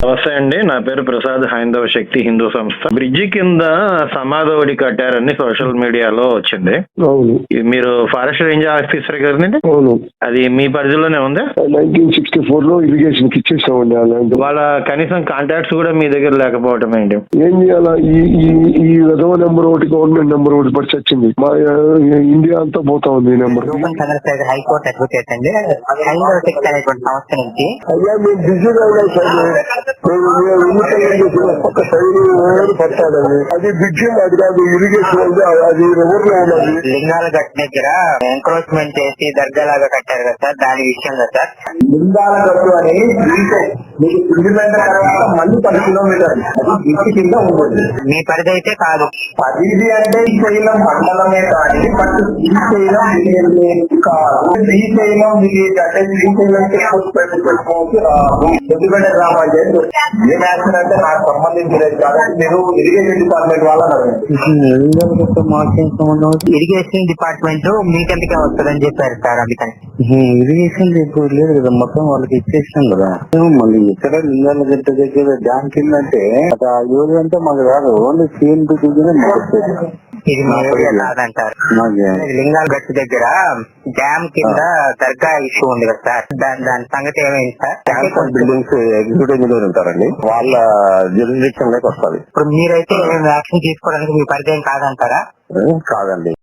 నమస్తే అండి. నా పేరు ప్రసాద్. హైందవ శక్తి హిందూ సంస్థ. బ్రిడ్జి కింద సమాధి ఒకటి కట్టారని సోషల్ మీడియాలో వచ్చింది. అవును ఇది మీరు ఫారెస్ట్ రేంజ్ ఆఫీసర్ కదండి? అవును. అది మీ పరిధిలోనే ఉంది? 1964 లో ఇరిగేషన్ కి ఇచ్చేసామండి ఆ ల్యాండ్. వాళ్ళ కనీసం కాంటాక్ట్స్ కూడా మీ దగ్గర లేకపోవటం ఏంటి? ఏం చేయాలా? ఈ ఈ ఈ విధవ నెంబర్ ఒకటి, గవర్నమెంట్ నెంబర్ ఒకటి పడి చచ్చింది. మా ఇండియా అంతా పోతా ఉంది ఈ నెంబర్. చంద్రశేఖర్ హైకోర్టు అడ్వకేట్ అండి. హైందవ శక్తి అనేటువంటి సంస్థ నుంచి. అయ్యా మేము బిజీగా ఉన్నాం సార్. మేము ఎన్నికలు పక్క సైడ్ పట్టాలని అది బ్రిడ్జి, అది కాదు ఇరిగేషన్ ఉంది. అది ఎవరిలో ఉన్నది? లింగాల గట్టు దగ్గర ఎంక్రోచ్మెంట్ చేసి దర్గాలాగా కట్టారు కదా సార్, దాని విషయంలో సార్. లింగాల గట్టు అని మీకు ఇండిపెండెంట్ తర్వాత మళ్ళీ 10 కిలోమీటర్లు అది బ్రిడ్జి కింద ఉంటుంది. మీ పరిధి అయితే కాదు. పరిధి అంటే శ్రీశైలం మండలమే కానీ బట్ శ్రీశైలం విలేజ్ కాదు. శ్రీశైలం విలేజ్ అంటే శ్రీశైలం పెట్టుకోవచ్చు రాదు. ఎందుకంటే గ్రామ పంచాయతీ ఏం వేస్తారంటే నాకు సంబంధించలేదు కాబట్టి మీరు ఇరిగేషన్ డిపార్ట్మెంట్ వాళ్ళని ఇరిగేషన్ డిపార్ట్మెంట్ మీకెందుకే వస్తుందని చెప్పారు సార్. అందుకని ఇరిగేషన్ ఇప్పుడు లేదు కదా, మొత్తం వాళ్ళకి ఇచ్చేసాం కదా. మళ్ళీ ఎక్కడ లింగాల గట్ట దగ్గర డ్యామ్ కింద అంటే ఆ యూరి అంటే మాకు రాదు, ఓన్లీ సీఎంపీ దగ్గర మాకు. ఇది మీ ఏరియా కాదంటారు. లింగాల గట్టు దగ్గర డ్యామ్ కింద దర్గా ఇష్యూ ఉంది కదా సార్, దాని సంగతి ఏమైంది సార్? బిల్డింగ్స్ ఎగ్జిక్యూటివ్ ఇంజనీర్ ఉంటారండి, వాళ్ళ జ్యూరిడిక్షన్ లోకి వస్తుంది. ఇప్పుడు మీరైతే యాక్షన్ తీసుకోవడానికి మీ పరిధి ఏం కాదంటారా? కాదండి.